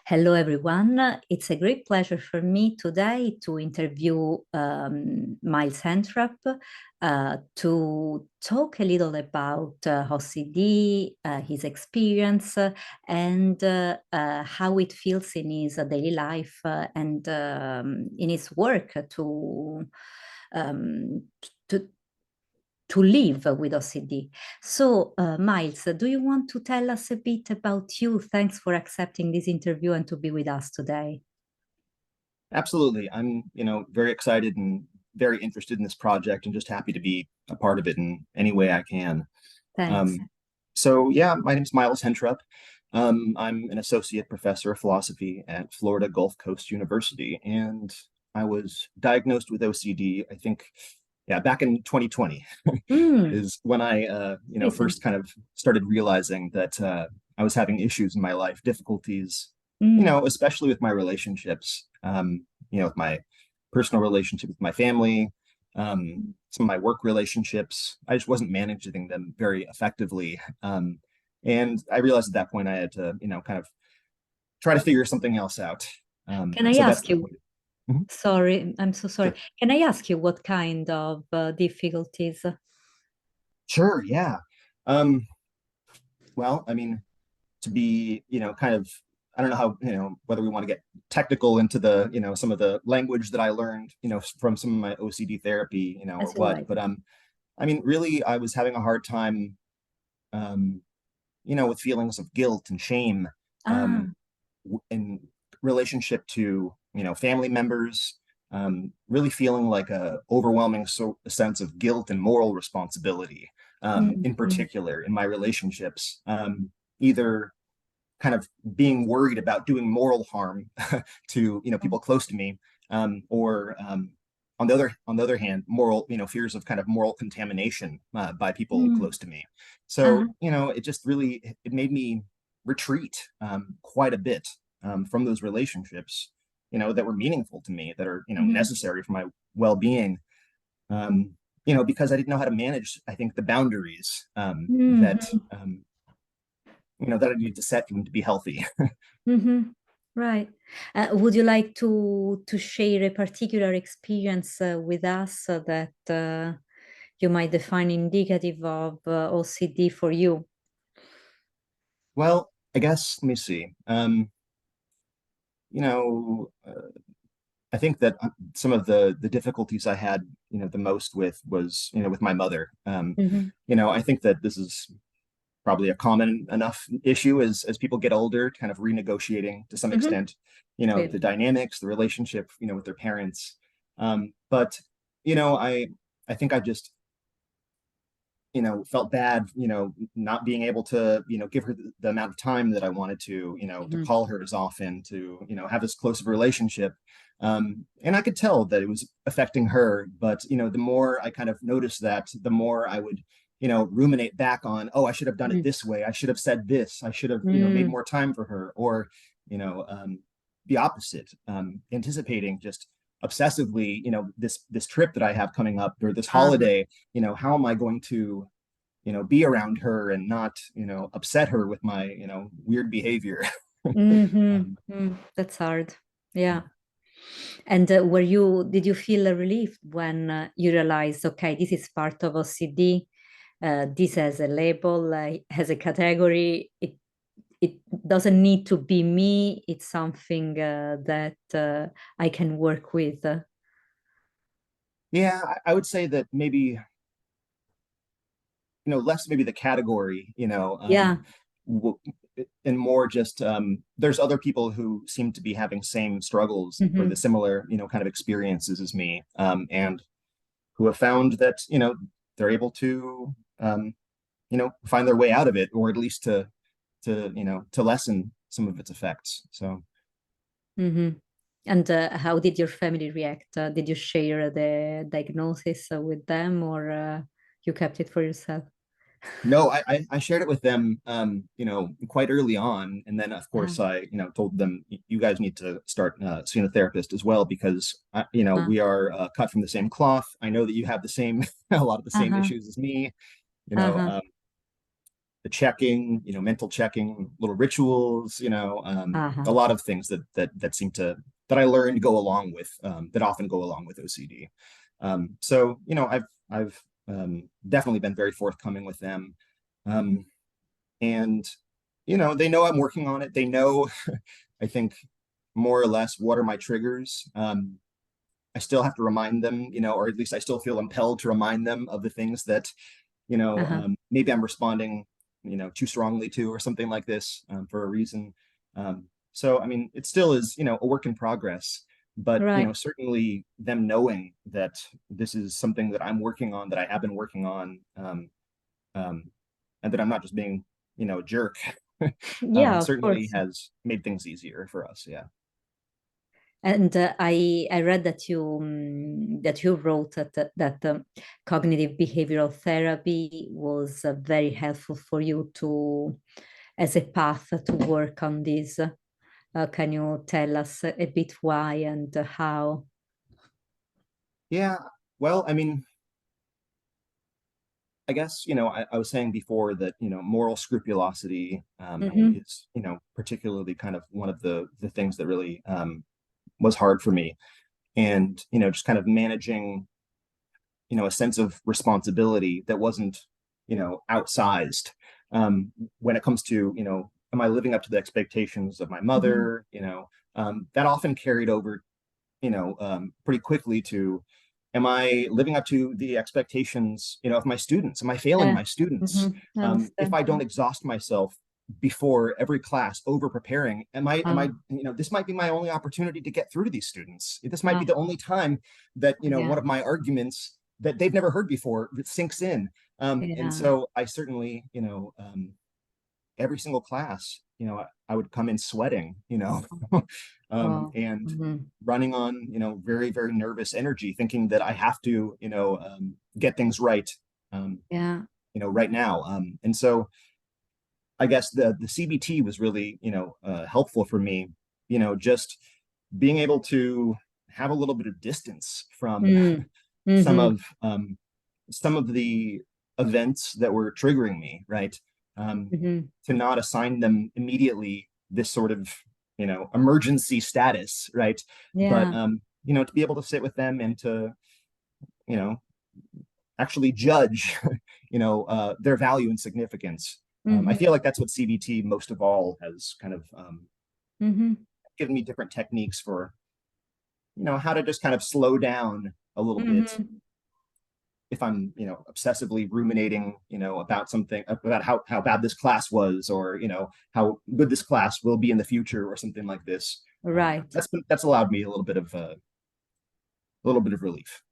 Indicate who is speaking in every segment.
Speaker 1: Hello, everyone. It's a great pleasure for me today to interview Miles Hentrup to talk a little about OCD, his experience, and how it feels in his daily life and in his work um, to, to live with OCD. So, Miles, do you want to tell us a bit about you? Thanks for accepting this interview and to be with us today.
Speaker 2: Absolutely. I'm, very excited and very interested in this project and just happy to be a part of it in any way I can.
Speaker 1: Thanks.
Speaker 2: So yeah, my name is Miles Hentrup. I'm an associate professor of philosophy at Florida Gulf Coast University, and I was diagnosed with OCD, I think, yeah, back in 2020
Speaker 1: Mm,
Speaker 2: is when I,
Speaker 1: recent.
Speaker 2: first kind of started realizing that I was having issues in my life, difficulties,
Speaker 1: Mm,
Speaker 2: especially with my relationships, with my personal relationship with my family, some of my work relationships. I just wasn't managing them very effectively. And I realized at that point I had to, kind of try to figure something else out.
Speaker 1: can I
Speaker 2: So that's
Speaker 1: ask
Speaker 2: the
Speaker 1: you?
Speaker 2: point. Mhm.
Speaker 1: Sorry, I'm so sorry.
Speaker 2: Sure.
Speaker 1: Can I ask you what kind of difficulties?
Speaker 2: Sure. Yeah. Um, well, I mean, to be, kind of, I don't know how, whether we want to get technical into the, some of the language that I learned, from some of my OCD therapy, or
Speaker 1: As you
Speaker 2: what.
Speaker 1: like.
Speaker 2: But I mean, really, I was having a hard time, um, with feelings of guilt and shame,
Speaker 1: Ah,
Speaker 2: um, in relationship to, family members, really feeling like a overwhelming sense of guilt and moral responsibility,
Speaker 1: mm,
Speaker 2: in
Speaker 1: mm,
Speaker 2: particular in my relationships, either kind of being worried about doing moral harm to people close to me, or on the other hand, moral fears of kind of moral contamination by people
Speaker 1: mm,
Speaker 2: close to me.
Speaker 1: ah,
Speaker 2: So it just really it made me retreat quite a bit from those relationships that were meaningful to me, that are
Speaker 1: mhm,
Speaker 2: necessary for my well-being. Um, because I didn't know how to manage, I think, the boundaries that
Speaker 1: mhm,
Speaker 2: that I need to set for them to be healthy.
Speaker 1: mhm. Right. Would you like to share a particular experience with us that you might define indicative of OCD for you?
Speaker 2: Well, I guess let me see. You know, I think that some of the difficulties I had, the most with was, with my mother.
Speaker 1: Mhm.
Speaker 2: I think that this is probably a common enough issue as people get older, kind of renegotiating to some
Speaker 1: Mhm.
Speaker 2: extent, the
Speaker 1: Clearly.
Speaker 2: dynamics, the relationship, with their parents. But I think I just felt bad, not being able to, give her the amount of time that I wanted to
Speaker 1: Mhm.
Speaker 2: call her as often, to, have this close of a relationship. And I could tell that it was affecting her, but, the more I kind of noticed that, the more I would, ruminate back on, oh, I should have done it
Speaker 1: Mhm.
Speaker 2: this way. I should have said this. I should have, made
Speaker 1: Mm.
Speaker 2: more time for her, or, you know, um, the opposite, anticipating just obsessively, this trip that I have coming up, or this
Speaker 1: Uh-huh.
Speaker 2: holiday, how am I going to, be around her and not, upset her with my, weird behavior.
Speaker 1: Mhm.
Speaker 2: um,
Speaker 1: Mm. That's hard. Yeah. And did you feel a relief when you realized, okay, this is part of OCD? This has a label, has a category. It doesn't need to be me. It's something that I can work with.
Speaker 2: yeah, I would say that maybe, less maybe the category,
Speaker 1: Yeah.
Speaker 2: w- and more just, there's other people who seem to be having same struggles or the
Speaker 1: Hmm.
Speaker 2: similar, kind of experiences as me, and who have found that, they're able to, find their way out of it, or at least to lessen some of its effects. So
Speaker 1: Hmm. And how did your family react? Did you share the diagnosis with them, or you kept it for yourself?
Speaker 2: no, I shared it with them, quite early on, and then of
Speaker 1: Uh,
Speaker 2: course I, told them, you guys need to start seeing a therapist as well, because
Speaker 1: uh,
Speaker 2: we are cut from the same cloth. I know that you have the same a lot of the same
Speaker 1: uh-huh,
Speaker 2: issues as me. You know,
Speaker 1: uh-huh.
Speaker 2: um, the checking, mental checking, little rituals, a
Speaker 1: Uh-huh.
Speaker 2: lot of things that seem to that I learned go along with that often go along with OCD. So I've definitely been very forthcoming with them, um, and they know I'm working on it. They know, I think, more or less what are my triggers. I still have to remind them, or at least I still feel impelled to remind them of the things that
Speaker 1: Uh-huh.
Speaker 2: maybe I'm responding, too strongly to, or something like this, for a reason. So, I mean, it still is, a work in progress, but,
Speaker 1: Right.
Speaker 2: certainly them knowing that this is something that I'm working on, that I have been working on, um, and that I'm not just being, a jerk,
Speaker 1: Yeah, of
Speaker 2: certainly
Speaker 1: course.
Speaker 2: has made things easier for us. Yeah.
Speaker 1: And I read that you wrote that cognitive behavioral therapy was very helpful for you to as a path to work on this. Can you tell us a bit why and how?
Speaker 2: Yeah. Well, I mean, I guess, I was saying before that, moral scrupulosity
Speaker 1: Hmm.
Speaker 2: is, particularly kind of one of the things that really was hard for me. And, just kind of managing, a sense of responsibility that wasn't, outsized, when it comes to, am I living up to the expectations of my
Speaker 1: Hmm.
Speaker 2: mother? That often carried over, pretty quickly to, am I living up to the expectations, of my students? Am I failing
Speaker 1: Yeah.
Speaker 2: my students?
Speaker 1: Hmm. I
Speaker 2: If
Speaker 1: understand.
Speaker 2: I don't exhaust myself before every class over preparing, am I,
Speaker 1: Oh,
Speaker 2: this might be my only opportunity to get through to these students. This might
Speaker 1: oh,
Speaker 2: be the only time that,
Speaker 1: yeah,
Speaker 2: one of my arguments that they've never heard before sinks in. And
Speaker 1: yeah.
Speaker 2: so I certainly, every single class, I would come in sweating,
Speaker 1: Wow.
Speaker 2: and
Speaker 1: Hmm.
Speaker 2: running on, very, very nervous energy, thinking that I have to, get things right, um,
Speaker 1: Yeah.
Speaker 2: right now. And so I guess the CBT was really, helpful for me, just being able to have a little bit of distance from
Speaker 1: Mm.
Speaker 2: some
Speaker 1: Hmm.
Speaker 2: of um, some of the events that were triggering me, right? Um,
Speaker 1: Hmm.
Speaker 2: to not assign them immediately this sort of, emergency status, right? But
Speaker 1: Yeah.
Speaker 2: to be able to sit with them and to, you know, actually judge, their value and significance. I
Speaker 1: Hmm.
Speaker 2: feel like that's what CBT most of all has kind of
Speaker 1: Hmm.
Speaker 2: given me different techniques for, how to just kind of slow down a little bit
Speaker 1: Hmm.
Speaker 2: if I'm, obsessively ruminating, about something, about how bad this class was, or, how good this class will be in the future, or something like this.
Speaker 1: Right.
Speaker 2: That's allowed me a little bit of relief.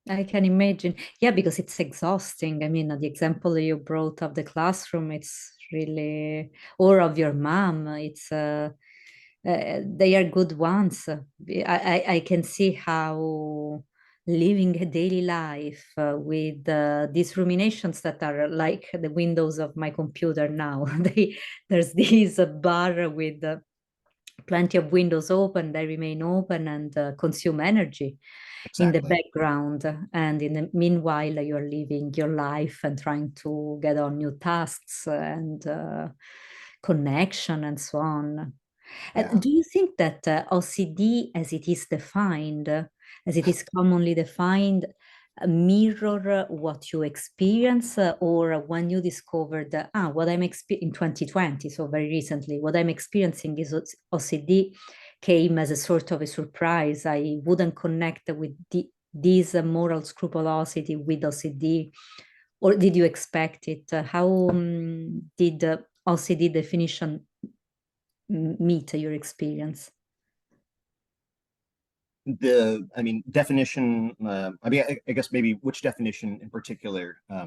Speaker 1: I can imagine. Yeah, because it's exhausting. I mean, the example you brought of the classroom, it's really, or of your mom, they are good ones. I can see how living a daily life with these ruminations that are like the windows of my computer now. There's this bar with plenty of windows open, they remain open and consume energy in the
Speaker 2: Exactly.
Speaker 1: background. And in the meanwhile, you're living your life and trying to get on new tasks and connection and so on.
Speaker 2: Yeah.
Speaker 1: Do you think that OCD, as it is defined, as it is commonly defined, mirror what you experience, or when you discovered what I'm in 2020, so very recently, what I'm experiencing is OCD came as a sort of a surprise. I wouldn't connect with this moral scrupulosity with OCD, or did you expect it? How did OCD definition meet your experience?
Speaker 2: I mean, definition, I guess maybe which definition in particular, are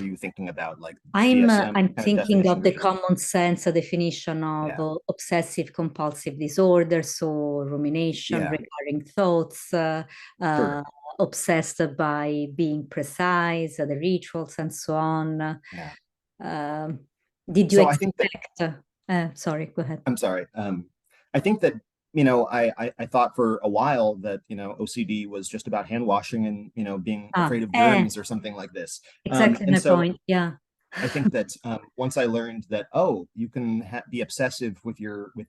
Speaker 2: you thinking about? Like DSM
Speaker 1: I'm
Speaker 2: kind of
Speaker 1: thinking
Speaker 2: definition,
Speaker 1: of
Speaker 2: or
Speaker 1: the
Speaker 2: just,
Speaker 1: common sense definition of
Speaker 2: yeah,
Speaker 1: obsessive compulsive disorder, so rumination,
Speaker 2: yeah,
Speaker 1: recurring thoughts, uh,
Speaker 2: sure,
Speaker 1: obsessed by being precise, the rituals, and so on.
Speaker 2: yeah.
Speaker 1: Um, did you
Speaker 2: So I think that
Speaker 1: expect? Sorry, go ahead.
Speaker 2: I'm sorry. I think that, I thought for a while that, OCD was just about hand washing and, being
Speaker 1: Ah,
Speaker 2: afraid of germs or something like this.
Speaker 1: exactly
Speaker 2: And
Speaker 1: my
Speaker 2: so
Speaker 1: point. Yeah.
Speaker 2: I think that once I learned that, oh, you can be obsessive with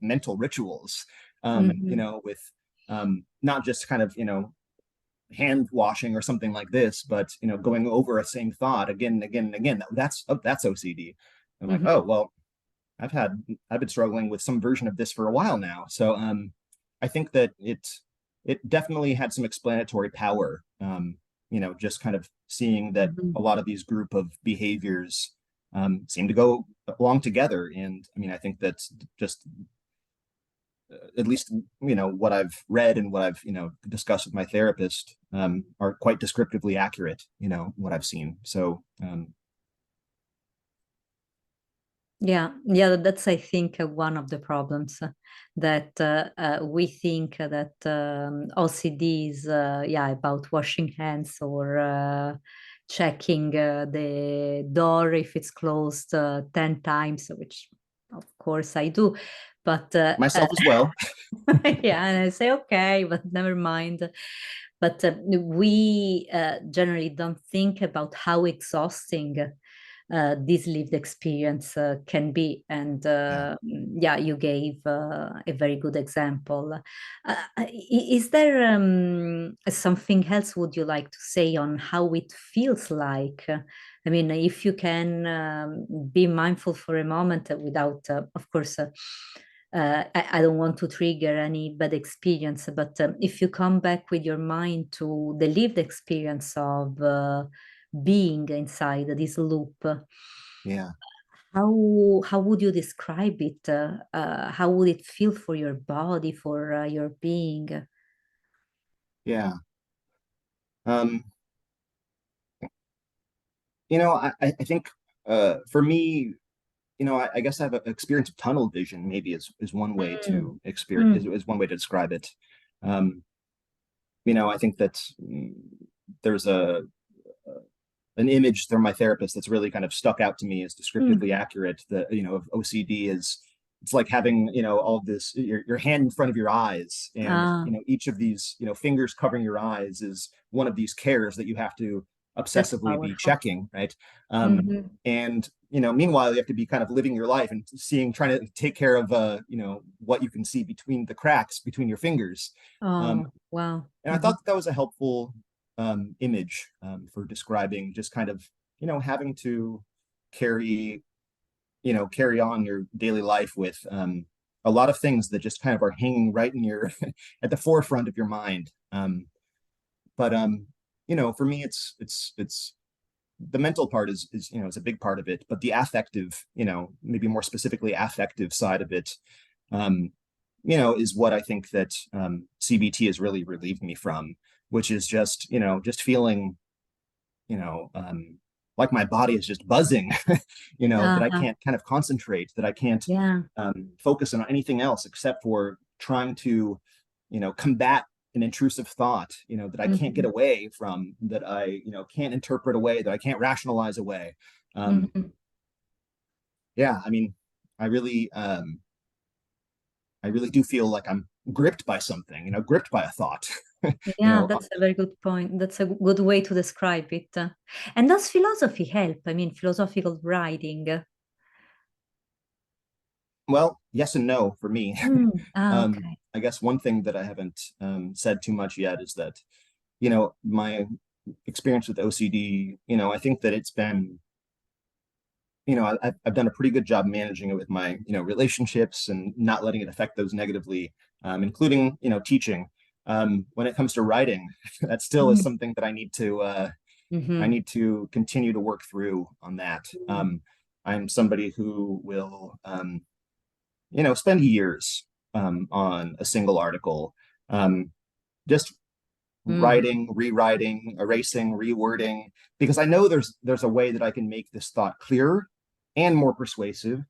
Speaker 2: mental rituals, and
Speaker 1: Hmm.
Speaker 2: with not just kind of hand washing or something like this, but going over a same thought again and again and again. That's OCD. I'm like, oh
Speaker 1: Hmm.
Speaker 2: well, I've been struggling with some version of this for a while now. So I think that it definitely had some explanatory power. Just kind of seeing that
Speaker 1: Hmm.
Speaker 2: a lot of these group of behaviors seem to go along together. And I mean, I think that's just at least what I've read and what I've discussed with my therapist are quite descriptively accurate. What I've seen. So
Speaker 1: Yeah, yeah, that's I think one of the problems that we think that OCD is yeah about washing hands or checking the door if it's closed 10 times, which of course I do, but
Speaker 2: myself as well.
Speaker 1: yeah, and I say okay, but never mind. But we generally don't think about how exhausting this lived experience can be. And
Speaker 2: Yeah.
Speaker 1: yeah, you gave a very good example. Is there something else would you like to say on how it feels like? I mean, if you can be mindful for a moment without, of course, I don't want to trigger any bad experience, but if you come back with your mind to the lived experience of being inside this loop,
Speaker 2: Yeah.
Speaker 1: how would you describe it? How would it feel for your body, for your being?
Speaker 2: Yeah. Um, I think for me, I guess I have an experience of tunnel vision, maybe is one way
Speaker 1: Mm.
Speaker 2: to experience
Speaker 1: Mm.
Speaker 2: is one way to describe it. Um, I think that there's an image from my therapist that's really kind of stuck out to me as descriptively
Speaker 1: Mm.
Speaker 2: accurate. That of OCD is it's like having all of this your hand in front of your eyes, and
Speaker 1: Ah,
Speaker 2: each of these fingers covering your eyes is one of these cares that you have to
Speaker 1: that's
Speaker 2: obsessively be
Speaker 1: powerful.
Speaker 2: checking, right?
Speaker 1: Hmm.
Speaker 2: And meanwhile you have to be kind of living your life and trying to take care of what you can see between the cracks between your fingers. um,
Speaker 1: Oh, wow.
Speaker 2: and I
Speaker 1: Hmm.
Speaker 2: thought that was a helpful image for describing just kind of having to carry carry on your daily life with a lot of things that just kind of are hanging right in your at the forefront of your mind. But for me, it's the mental part is a big part of it, but the affective, maybe more specifically affective side of it, um, is what I think that CBT has really relieved me from, which is just, just feeling, you know, um, like my body is just buzzing, that I
Speaker 1: Uh-huh.
Speaker 2: can't kind of concentrate, that I can't
Speaker 1: Yeah.
Speaker 2: focus on anything else except for trying to, combat an intrusive thought, that I can't get
Speaker 1: Hmm.
Speaker 2: away from, that I, can't interpret away, that I can't rationalize away. Um,
Speaker 1: Hmm.
Speaker 2: yeah, I mean, I really, I really do feel like I'm gripped by something, gripped by a thought. you
Speaker 1: Yeah,
Speaker 2: know,
Speaker 1: that's a very good point. That's a good way to describe it. And does philosophy help? I mean, philosophical writing.
Speaker 2: well, yes and no for me.
Speaker 1: Mm. Ah, okay.
Speaker 2: I guess one thing that I haven't said too much yet is that, my experience with OCD, I think that it's been, I've done a pretty good job managing it with my, relationships and not letting it affect those negatively, including, teaching. When it comes to writing, that still is
Speaker 1: Mm.
Speaker 2: something that I
Speaker 1: Hmm.
Speaker 2: need to continue to work through on that. I'm somebody who will, spend years on a single article, just
Speaker 1: Mm.
Speaker 2: writing, rewriting, erasing, rewording, because I know there's a way that I can make this thought clearer and more persuasive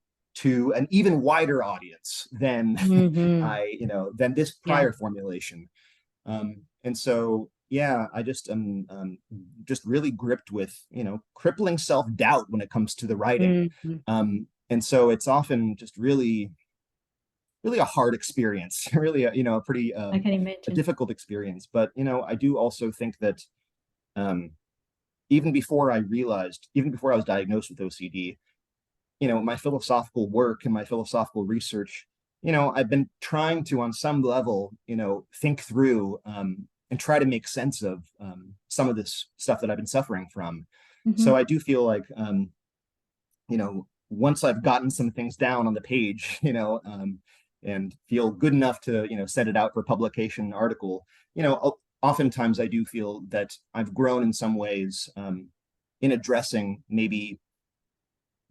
Speaker 2: to an even wider audience than
Speaker 1: Hmm.
Speaker 2: than this
Speaker 1: Yeah.
Speaker 2: prior formulation. And so, yeah, I just am just really gripped with, crippling self-doubt when it comes to the writing.
Speaker 1: Hmm.
Speaker 2: And so it's often just really, really a hard experience, really, a pretty
Speaker 1: I can
Speaker 2: a
Speaker 1: imagine.
Speaker 2: difficult experience. But, I do also think that, um, even before I realized, even before I was diagnosed with OCD, my philosophical work and my philosophical research, I've been trying to, on some level, think through and try to make sense of some of this stuff that I've been suffering from. So
Speaker 1: Hmm.
Speaker 2: I do feel like, once I've gotten some things down on the page, and feel good enough to, send it out for publication article, oftentimes I do feel that I've grown in some ways in addressing maybe,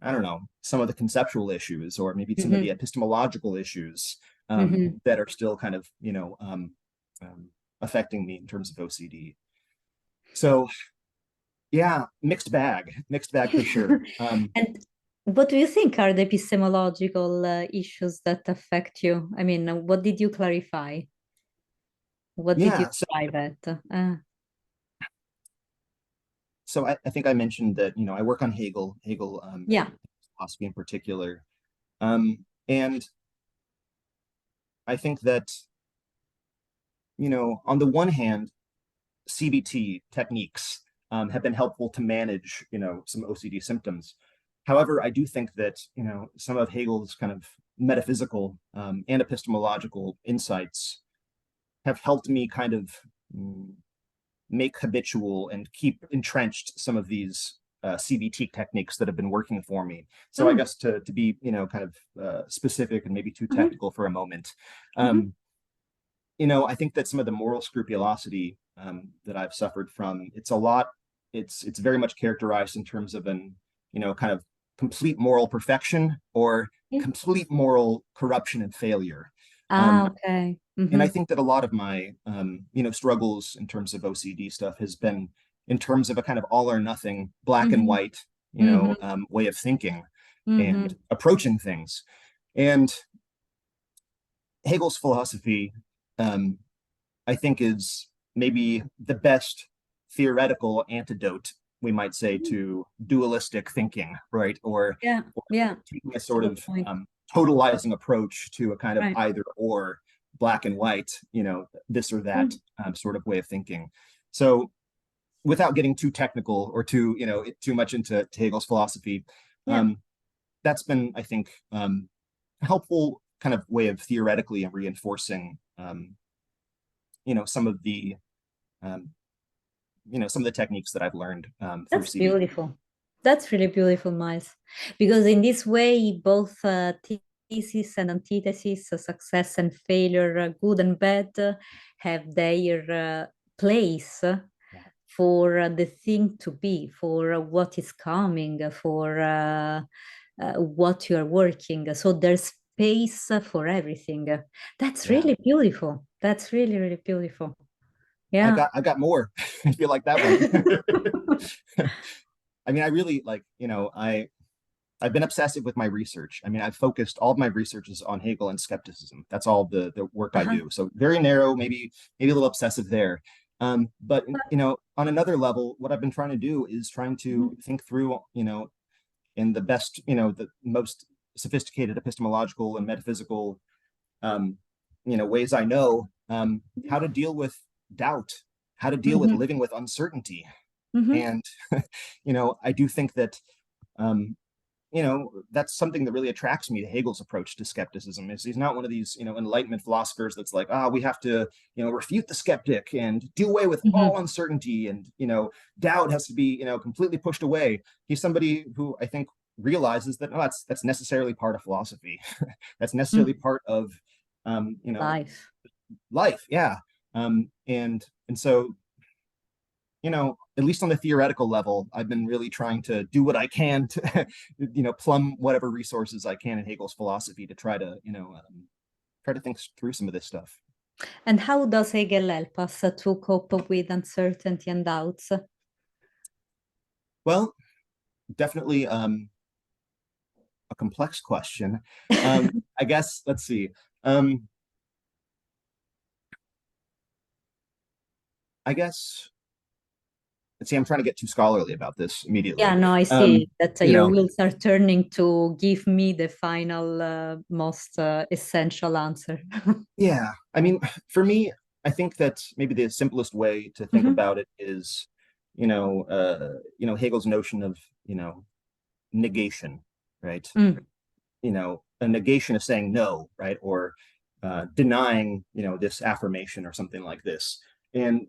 Speaker 2: I don't know, some of the conceptual issues or maybe some of the
Speaker 1: Hmm.
Speaker 2: epistemological issues
Speaker 1: Hmm.
Speaker 2: that are still kind of, um, affecting me in terms of OCD. So yeah, mixed bag for sure.
Speaker 1: And what do you think are the epistemological issues that affect you? I mean, what did you clarify? What did you
Speaker 2: Yeah, so
Speaker 1: arrive at?
Speaker 2: I think I mentioned that, I work on Hegel
Speaker 1: Yeah.
Speaker 2: philosophy in particular. And I think that, on the one hand, CBT techniques have been helpful to manage, some OCD symptoms. However, I do think that, some of Hegel's kind of metaphysical and epistemological insights have helped me kind of mm, make habitual and keep entrenched some of these CBT techniques that have been working for me. So I
Speaker 1: Mm.
Speaker 2: guess to be, kind of specific and maybe too
Speaker 1: Hmm.
Speaker 2: technical for a moment,
Speaker 1: Hmm.
Speaker 2: um, I think that some of the moral scrupulosity that I've suffered from, it's very much characterized in terms of an, kind of complete moral perfection or
Speaker 1: Yeah.
Speaker 2: complete moral corruption and failure.
Speaker 1: Ah,
Speaker 2: Um,
Speaker 1: okay.
Speaker 2: and I
Speaker 1: Hmm.
Speaker 2: think that a lot of my, struggles in terms of OCD stuff has been in terms of a kind of all or nothing, black and
Speaker 1: Hmm.
Speaker 2: white,
Speaker 1: Hmm.
Speaker 2: way of thinking and
Speaker 1: Hmm.
Speaker 2: approaching things. And Hegel's philosophy, um, I think, is maybe the best theoretical antidote, we might say, to dualistic thinking, right?
Speaker 1: Yeah.
Speaker 2: Or
Speaker 1: Yeah.
Speaker 2: taking a
Speaker 1: It's a
Speaker 2: sort
Speaker 1: good
Speaker 2: of
Speaker 1: point.
Speaker 2: totalizing approach to a kind of
Speaker 1: Right.
Speaker 2: either or, black and white, this or that
Speaker 1: Mm.
Speaker 2: sort of way of thinking. So without getting too technical or too much into Hegel's philosophy,
Speaker 1: Yeah.
Speaker 2: um, that's been, I think, a helpful kind of way of theoretically and reinforcing, some of the um, some of the techniques that I've learned through
Speaker 1: That's
Speaker 2: CBT.
Speaker 1: beautiful. That's really beautiful, Miles. Because in this way, both thesis and antithesis, success and failure, good and bad, have their place for the thing to be, for what is coming, for what you are working. So there's space for everything. That's
Speaker 2: Yeah,
Speaker 1: really beautiful. That's really, really beautiful.
Speaker 2: I
Speaker 1: Yeah.
Speaker 2: got I got more. If you like that one. I mean, I really like, I've been obsessive with my research. I mean, I've focused all of my researches on Hegel and skepticism. That's all the work I
Speaker 1: Uh-huh.
Speaker 2: do. So very narrow, maybe a little obsessive there. But on another level, what I've been trying to do is trying to
Speaker 1: Mhm.
Speaker 2: think through, in the best, the most sophisticated epistemological and metaphysical, um, ways I know, how to deal with doubt, how to deal with
Speaker 1: Mhm.
Speaker 2: living with uncertainty.
Speaker 1: Mhm.
Speaker 2: And, I do think that, um, that's something that really attracts me to Hegel's approach to skepticism. Is he's not one of these, Enlightenment philosophers that's like, we have to, refute the skeptic and do away with all
Speaker 1: Mhm.
Speaker 2: uncertainty, and doubt has to be, completely pushed away. He's somebody who I think realizes that, no, that's necessarily part of philosophy. That's necessarily
Speaker 1: Mm.
Speaker 2: part of,
Speaker 1: Life.
Speaker 2: life. Yeah. And so, at least on the theoretical level, I've been really trying to do what I can to, plumb whatever resources I can in Hegel's philosophy to try to, try to think through some of this stuff.
Speaker 1: And how does Hegel help us to cope with uncertainty and doubts?
Speaker 2: Well, definitely a complex question. I guess, let's see. Um, I guess, let's see, I'm trying to get too scholarly about this
Speaker 1: Yeah,
Speaker 2: immediately.
Speaker 1: no, I
Speaker 2: Um,
Speaker 1: see that
Speaker 2: you
Speaker 1: your
Speaker 2: know,
Speaker 1: wheels are turning to give me the final, most essential answer.
Speaker 2: yeah, I mean, for me, I think that maybe the simplest way to think
Speaker 1: Mhm.
Speaker 2: about it is Hegel's notion of, negation, right?
Speaker 1: Mm.
Speaker 2: A negation is saying no, right? Or denying, this affirmation or something like this. And,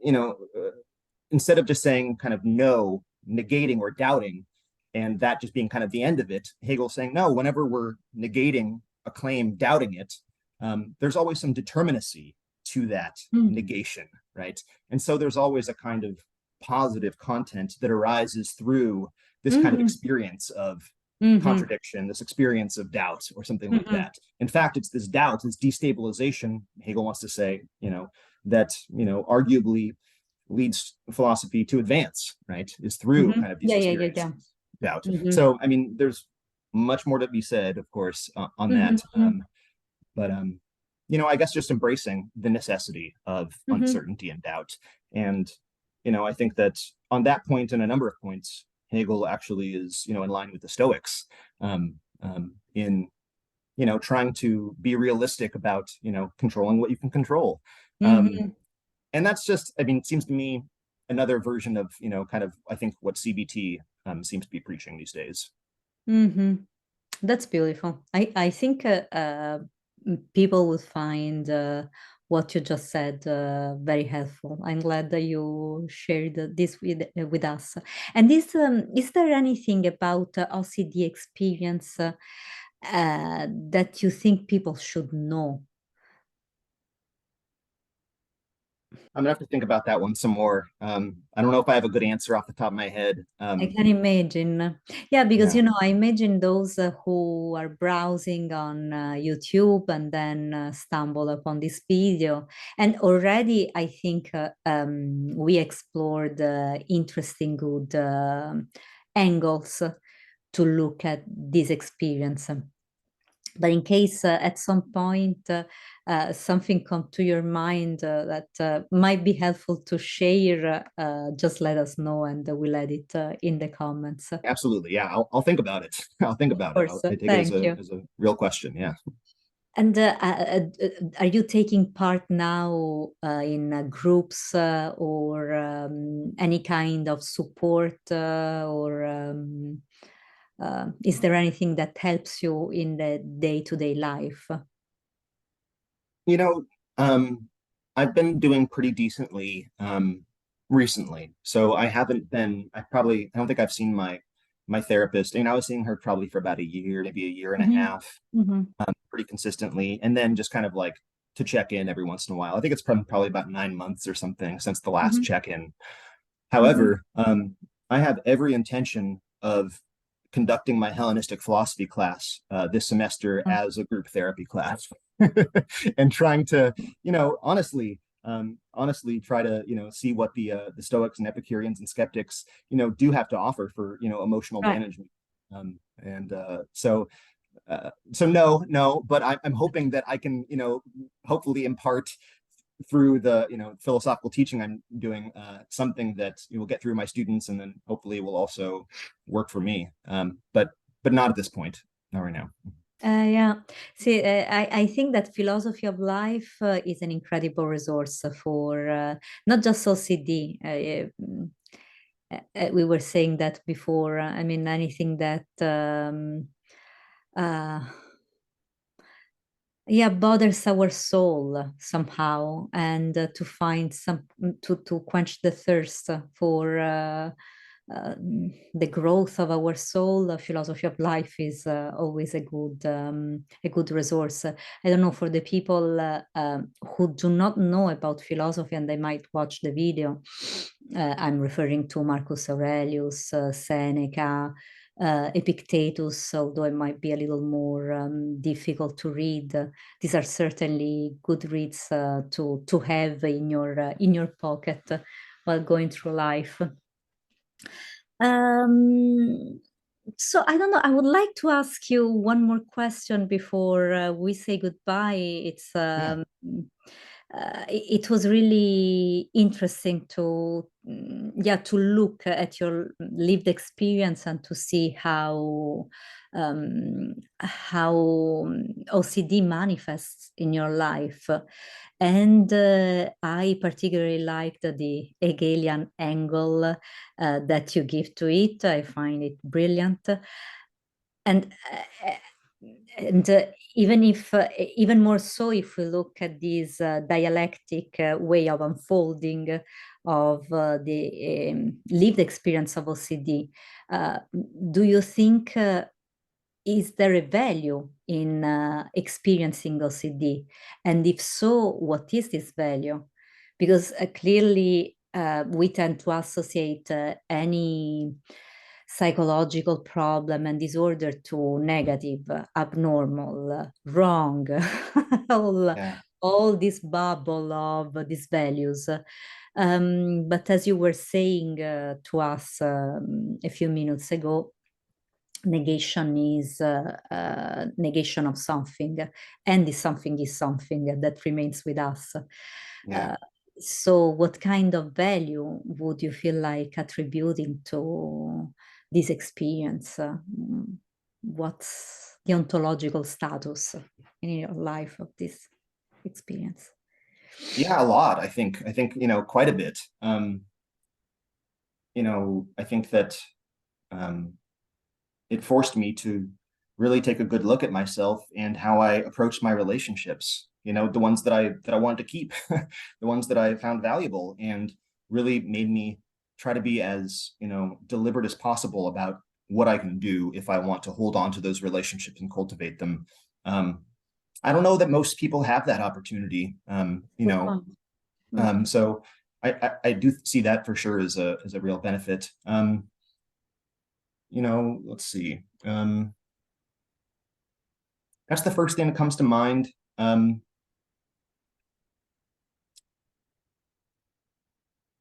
Speaker 2: instead of just saying kind of no, negating or doubting, and that just being kind of the end of it, Hegel's saying, no, whenever we're negating a claim, doubting it, there's always some determinacy to that
Speaker 1: Mm.
Speaker 2: negation, right? And so there's always a kind of positive content that arises through this kind of
Speaker 1: Mhm.
Speaker 2: experience of
Speaker 1: Mhm.
Speaker 2: contradiction, this experience of doubt or something like
Speaker 1: Mhm.
Speaker 2: that. In fact, it's this doubt, this destabilization, Hegel wants to say, that, arguably leads philosophy to advance, right? Is through
Speaker 1: Mhm.
Speaker 2: kind of these
Speaker 1: Yeah, yeah, yeah,
Speaker 2: experiences
Speaker 1: yeah.
Speaker 2: of doubt.
Speaker 1: Mhm.
Speaker 2: So, I mean, there's much more to be said, of course, on that.
Speaker 1: Mhm.
Speaker 2: But I guess just embracing the necessity of
Speaker 1: Mhm.
Speaker 2: uncertainty and doubt. And, I think that on that point and a number of points, Hegel actually is, in line with the Stoics, in, trying to be realistic about, controlling what you can control. Um,
Speaker 1: Mhm.
Speaker 2: and that's just, I mean, it seems to me another version of, kind of, I think what CBT seems to be preaching these days.
Speaker 1: Mhm. That's beautiful. I think people will find what you just said very helpful. I'm glad that you shared this with us. And is there anything about OCD experience that you think people should know?
Speaker 2: I'm gonna have to think about that one some more. I don't know if I have a good answer off the top of my head.
Speaker 1: I can imagine. Yeah, because
Speaker 2: Yeah,
Speaker 1: I imagine those who are browsing on YouTube and then stumble upon this video. And already, I think we explored interesting, good angles to look at this experience. But in case at some point something come to your mind that might be helpful to share, just let us know and we'll add it in the comments. Of
Speaker 2: absolutely. Yeah, I'll think about it. I'll think about it.
Speaker 1: course,
Speaker 2: I take it
Speaker 1: thank you.
Speaker 2: as a real question. Yeah.
Speaker 1: And are you taking part now in groups or any kind of support or is there anything that helps you in the day-to-day life?
Speaker 2: You know, um, I've been doing pretty decently recently. So I don't think I've seen my therapist. I was seeing her probably for about a year, maybe a year and a
Speaker 1: Mhm.
Speaker 2: half,
Speaker 1: Mhm.
Speaker 2: pretty consistently, and then just kind of like to check in every once in a while. I think it's probably about 9 months or something since the last
Speaker 1: Mhm.
Speaker 2: check-in.
Speaker 1: Mhm.
Speaker 2: However, I have every intention of conducting my Hellenistic philosophy class this semester
Speaker 1: Mm.
Speaker 2: as a group therapy class, and trying to, honestly try to, see what the Stoics and Epicureans and skeptics, do have to offer for, emotional
Speaker 1: Right.
Speaker 2: management. And so no, but I'm hoping that I can, hopefully impart through the, philosophical teaching I'm doing, something that will get through my students, and then hopefully will also work for me. But not at this point, not right now.
Speaker 1: Yeah. See, I think that philosophy of life is an incredible resource for not just OCD. We were saying that before. I mean, anything that uh, yeah, bothers our soul somehow, and to find to quench the thirst for the growth of our soul. The philosophy of life is always a good resource. I don't know, for the people who do not know about philosophy and they might watch the video. I'm referring to Marcus Aurelius, Seneca, Epictetus, although it might be a little more difficult to read. These are certainly good reads to have in your pocket while going through life. Um, so I don't know. I would like to ask you one more question before we say goodbye. It's
Speaker 2: Yeah.
Speaker 1: it was really interesting to yeah, to look at your lived experience and to see how OCD manifests in your life. And I particularly liked the Hegelian angle that you give to it. I find it brilliant. And even if even more so if we look at this dialectic way of unfolding of the lived experience of OCD, do you think is there a value in experiencing OCD? And if so, what is this value? Because clearly we tend to associate any psychological problem and disorder to negative, abnormal, wrong, all,
Speaker 2: Yeah.
Speaker 1: all this bubble of these values. But as you were saying to us a few minutes ago, negation is negation of something, and this something is something that remains with us.
Speaker 2: Yeah.
Speaker 1: Uh, so what kind of value would you feel like attributing to this experience? What's the ontological status in your life of this experience?
Speaker 2: Yeah, a lot. I think, quite a bit. I think that um, it forced me to really take a good look at myself and how I approached my relationships. The ones that I wanted to keep, the ones that I found valuable, and really made me try to be as, deliberate as possible about what I can do if I want to hold on to those relationships and cultivate them. Um, I don't know that most people have that opportunity.
Speaker 1: Good point. Mm.
Speaker 2: So I do see that for sure as a real benefit. Let's see. That's the first thing that comes to mind.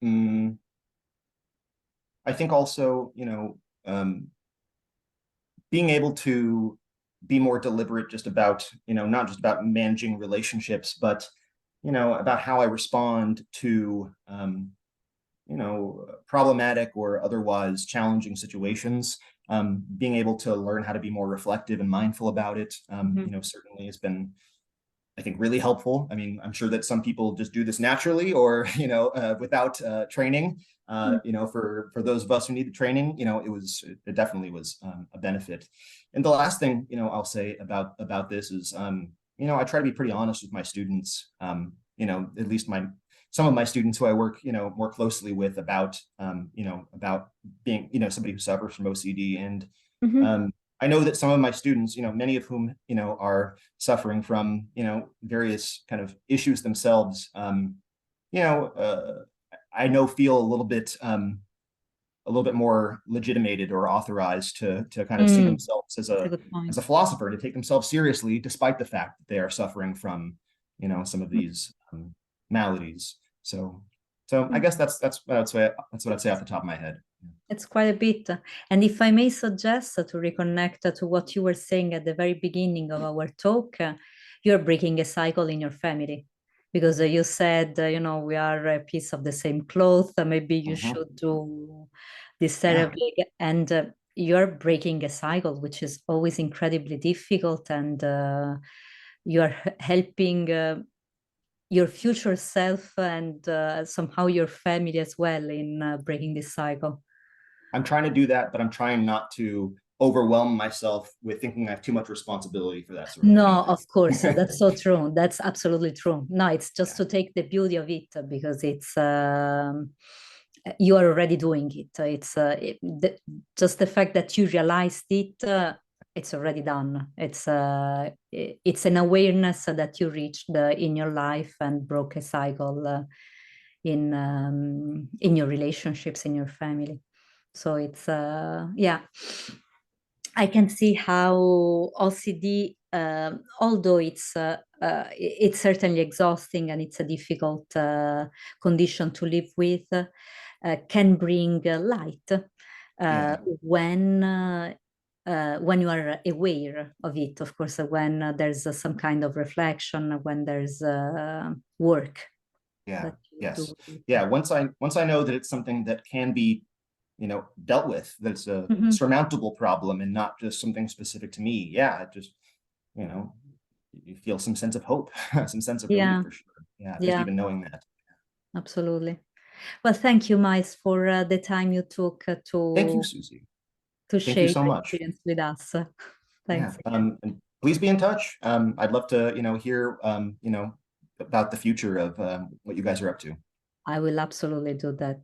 Speaker 2: Mm, I think also, being able to be more deliberate just about, not just about managing relationships, but, about how I respond to, problematic or otherwise challenging situations. Being able to learn how to be more reflective and mindful about it, certainly has been, I think, really helpful. I mean, I'm sure that some people just do this naturally or, without training. For those of us who need the training, it definitely was a benefit. And the last thing, I'll say about this is, I try to be pretty honest with my students. At least some of my students who I work, more closely with about being, somebody who suffers from OCD. And
Speaker 1: Mhm.
Speaker 2: I know that some of my students, many of whom, are suffering from, various kind of issues themselves, you know, uh, I know feel a little bit more legitimated or authorized to kind of see
Speaker 1: Mm,
Speaker 2: themselves
Speaker 1: that's a
Speaker 2: as
Speaker 1: good point.
Speaker 2: a philosopher, to take themselves seriously, despite the fact that they are suffering from, some of these maladies. So I
Speaker 1: Mm.
Speaker 2: guess that's what I'd say. That's what I'd say off the top of my head.
Speaker 1: It's quite a bit. And if I may suggest to reconnect to what you were saying at the very beginning of our talk, you're breaking a cycle in your family because you said, we are a piece of the same cloth. Maybe you
Speaker 2: Mhm.
Speaker 1: should do this
Speaker 2: Yeah.
Speaker 1: therapy. And you're breaking a cycle, which is always incredibly difficult. And you are helping your future self and somehow your family as well in breaking this cycle.
Speaker 2: I'm trying to do that, but I'm trying not to overwhelm myself with thinking I have too much responsibility for that sort of thing.
Speaker 1: No, of course, that's so true. That's absolutely true. No, it's just
Speaker 2: Yeah.
Speaker 1: to take the beauty of it because it's you are already doing it. Just the fact that you realized it, it's already done. It's an awareness that you reached in your life and broke a cycle in your relationships, in your family. So it's yeah. I can see how OCD, although it's certainly exhausting and it's a difficult condition to live with, can bring light
Speaker 2: Yeah.
Speaker 1: when when you are aware of it, of course, when there's some kind of reflection, when there's work
Speaker 2: Yeah.
Speaker 1: that you do
Speaker 2: Yes.
Speaker 1: with it.
Speaker 2: Yeah. Once I know that it's something that can be, dealt with, that it's a
Speaker 1: Mhm.
Speaker 2: surmountable problem and not just something specific to me. Yeah. It just, you know, you feel some sense of hope, some sense of relief
Speaker 1: Yeah,
Speaker 2: for sure. Yeah. Just
Speaker 1: yeah,
Speaker 2: even knowing that.
Speaker 1: absolutely. Well, thank you, Miles, for the time you took
Speaker 2: Thank you, Susie.
Speaker 1: to
Speaker 2: Thank you
Speaker 1: share
Speaker 2: so
Speaker 1: your
Speaker 2: much.
Speaker 1: experience with us.
Speaker 2: Yeah.
Speaker 1: Thanks again.
Speaker 2: And please be in touch. I'd love to, hear, about the future of what you guys are up to.
Speaker 1: I will absolutely do that.